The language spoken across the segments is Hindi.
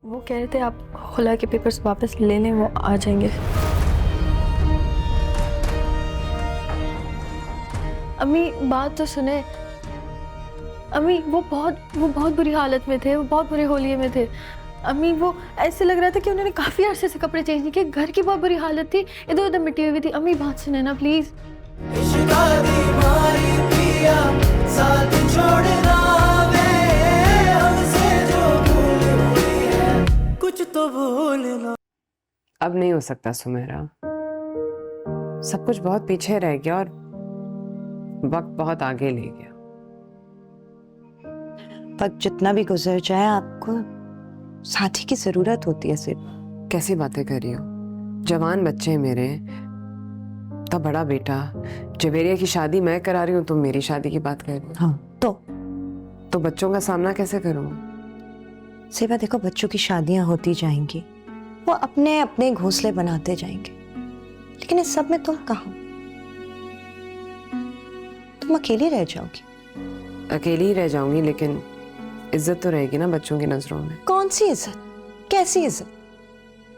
वो कह रहे थे आप खुला के पेपर्स वापस ले लें, वो आ जाएंगे। अम्मी बात तो सुने। अम्मी वो बहुत बुरी हालत में थे, वो बहुत बुरे होलिये में थे। अम्मी वो ऐसे लग रहा था कि उन्होंने काफी अरसे से कपड़े चेंज नहीं किए, घर की बहुत बुरी हालत थी, इधर उधर मिट्टी हुई थी। अम्मी बात सुने ना प्लीज। कुछ तो भूलना। अब नहीं हो सकता सुमेरा, सब कुछ बहुत पीछे रह गया और वक्त बहुत आगे ले गया। वक्त जितना भी गुजर जाए आपको साथी की जरूरत होती है। सिर्फ कैसी बातें कर रही हो? जवान बच्चे हैं मेरे, तब बड़ा बेटा, जवेरिया की शादी मैं करा रही हूँ, तुम मेरी शादी की बात कर रही हो। हाँ तो बच्चों का सामना कैसे करूँ? सेवा देखो, बच्चों की शादियां होती जाएंगी, वो अपने अपने घोंसले बनाते जाएंगे, लेकिन इस सब में तुम कहाँ? तुम अकेली रह जाओगी। अकेली ही रह जाऊंगी, लेकिन इज्जत तो रहेगी ना बच्चों की नजरों में। कौन सी इज्जत? कैसी इज्जत?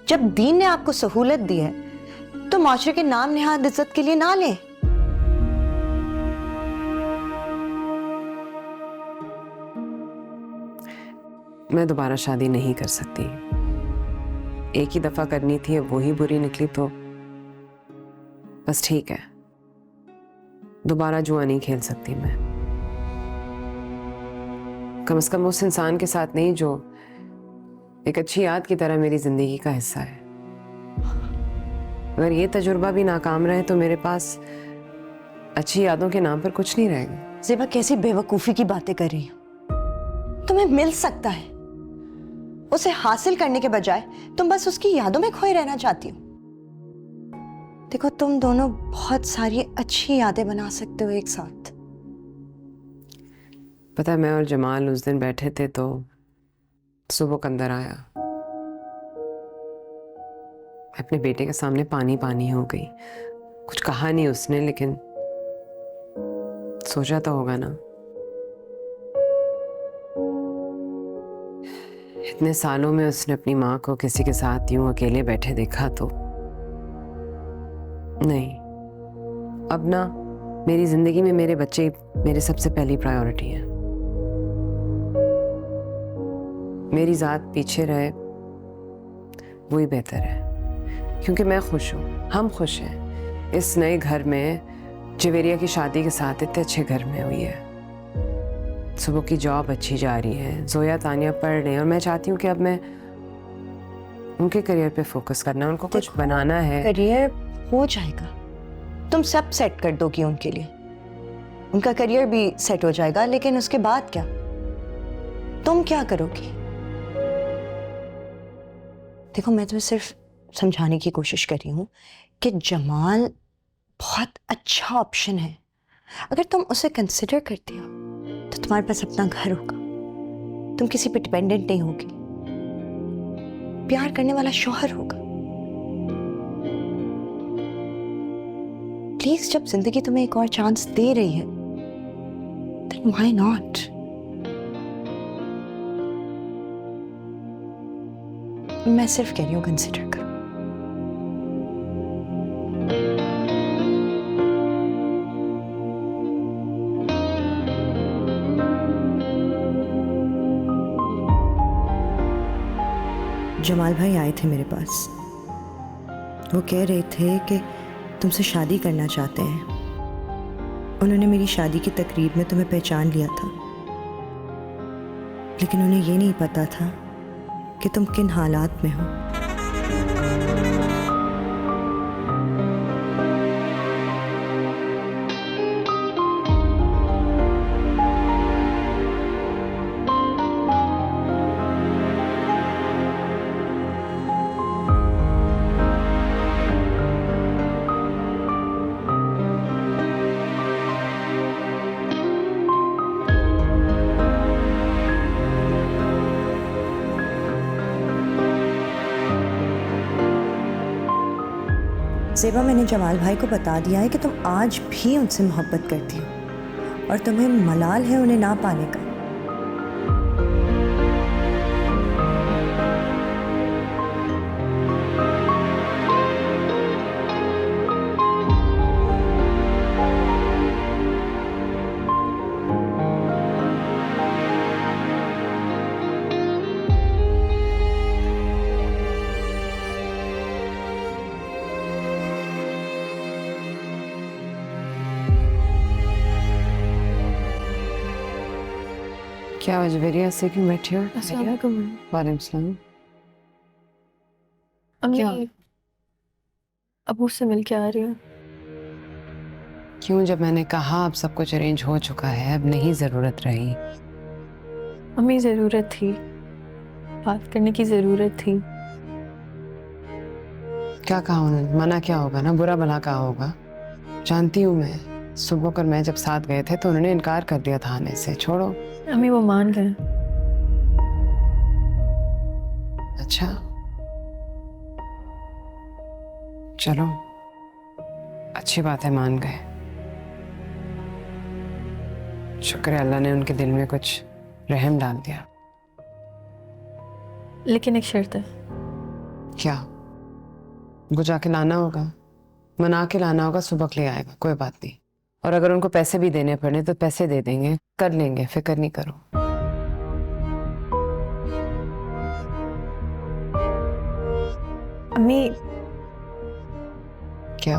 जब दीन ने आपको सहूलत दी है तो माशरे के नाम निहाद इज्जत के लिए ना ले। मैं दोबारा शादी नहीं कर सकती, एक ही दफा करनी थी, अब वो ही बुरी निकली तो बस ठीक है। दोबारा जुआ नहीं खेल सकती मैं, कम से कम उस इंसान के साथ नहीं जो एक अच्छी याद की तरह मेरी जिंदगी का हिस्सा है। अगर ये तजुर्बा भी नाकाम रहे तो मेरे पास अच्छी यादों के नाम पर कुछ नहीं रहेगा। ज़ेबा कैसी बेवकूफी की बातें कर रही हो? तुम्हें मिल सकता है, उसे हासिल करने के बजाय तुम बस उसकी यादों में खोए रहना चाहती हो। देखो, तुम दोनों बहुत सारी अच्छी यादें बना सकते हो एक साथ। पता है, मैं और जमाल उस दिन बैठे थे तो सुबह अंदर आया, अपने बेटे के सामने पानी पानी हो गई। कुछ कहा नहीं उसने, लेकिन सोचा तो होगा ना। इतने सालों में उसने अपनी माँ को किसी के साथ यूं अकेले बैठे देखा तो नहीं। अब ना मेरी जिंदगी में मेरे बच्चे मेरे सबसे पहली प्रायोरिटी है। मेरी जात पीछे रहे वही बेहतर है, क्योंकि मैं खुश हूँ, हम खुश हैं इस नए घर में। जवेरिया की शादी के साथ इतने अच्छे घर में हुई है, सुबह की जॉब अच्छी जा रही है, जोया तानिया पढ़ रहे हैं, और मैं चाहती हूँ कि अब मैं उनके करियर पे फोकस करना, उनको कुछ बनाना है। करियर हो जाएगा, तुम सब सेट कर दोगी उनके लिए, उनका करियर भी सेट हो जाएगा, लेकिन उसके बाद क्या? तुम क्या करोगी? देखो, मैं तुम्हें सिर्फ समझाने की कोशिश कर रही हूं कि जमाल बहुत अच्छा ऑप्शन है। अगर तुम उसे कंसिडर करती हो तो तुम्हारे पास अपना घर होगा, तुम किसी पे डिपेंडेंट नहीं होगी, प्यार करने वाला शौहर होगा। प्लीज, जब जिंदगी तुम्हें एक और चांस दे रही है, then why not? मैं सिर्फ कह रही हूँ, कंसिडर करो। जमाल भाई आए थे मेरे पास, वो कह रहे थे कि तुमसे शादी करना चाहते हैं। उन्होंने मेरी शादी की तकरीब में तुम्हें पहचान लिया था, लेकिन उन्हें ये नहीं पता था कि तुम किन हालात में हो। ज़ेबा, मैंने जमाल भाई को बता दिया है कि तुम आज भी उनसे मोहब्बत करती हो और तुम्हें मलाल है उन्हें ना पाने का। क्या जवेरिया से क्यों बैठी हो? अस्सलाम वालेकुम। वालेकुम सलाम। अम्मी क्या? अबू से मिल के आ रही हूँ। क्यों? जब मैंने कहा अब सब कुछ अरेंज हो चुका है, अब नहीं जरूरत रही। अम्मी ज़रूरत थी, बात करने की ज़रूरत थी। क्या कहा उन्होंने? मना क्या होगा ना, बुरा भला कहा होगा। जानती हूँ मैं, सुबह और मैं जब साथ गए थे तो उन्होंने इनकार कर दिया था आने से। छोड़ो। अम्मी वो मान गए। अच्छा, चलो अच्छी बात है, मान गए। शुक्र है अल्लाह ने उनके दिल में कुछ रहम डाल दिया। लेकिन एक शर्त है। क्या? उनको जाके लाना होगा, मना के लाना होगा, सुबह ले आएगा, कोई बात नहीं। और अगर उनको पैसे भी देने पड़े तो पैसे दे देंगे, कर लेंगे, फिक्र नहीं करो। अम्मी क्या?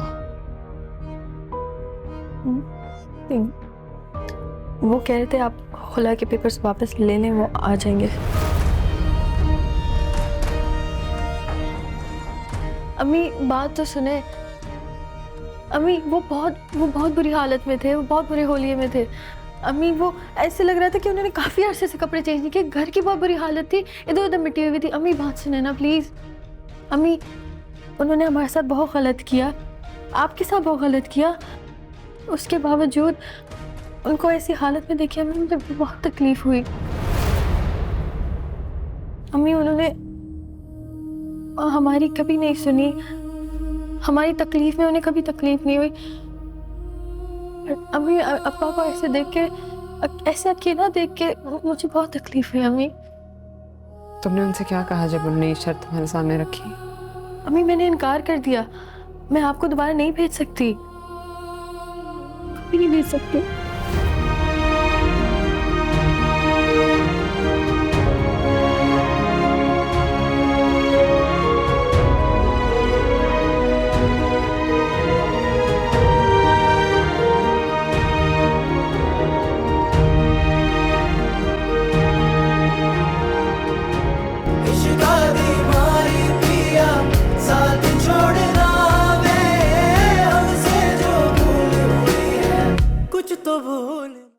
वो कह रहे थे आप खुला के पेपर्स वापस ले लें, वो आ जाएंगे। अम्मी बात तो सुने। अम्मी वो बहुत बुरी हालत में थे, वो बहुत बुरे होलिये में थे। अम्मी वो ऐसे लग रहा था कि उन्होंने काफ़ी अरसे से कपड़े चेंज नहीं किए, घर की बहुत बुरी हालत थी, इधर उधर मिट्टी हुई थी। अम्मी बात सुने ना प्लीज़। अम्मी उन्होंने हमारे साथ बहुत गलत किया, आपके साथ बहुत गलत किया। उसके बावजूद उनको ऐसी हालत में देखी अम्मी, मुझे बहुत तकलीफ हुई। अम्मी उन्होंने हमारी कभी नहीं सुनी, हमारी तकलीफ में उन्हें कभी तकलीफ नहीं हुई। अम्मी अप्पा को ऐसे देख के, ऐसे अकेला देख के मुझे बहुत तकलीफ हुई। अम्मी तुमने उनसे क्या कहा जब उन्होंने ये शर्त तुम्हारे सामने रखी? अम्मी मैंने इनकार कर दिया, मैं आपको दोबारा नहीं भेज सकती, कभी नहीं भेज सकती।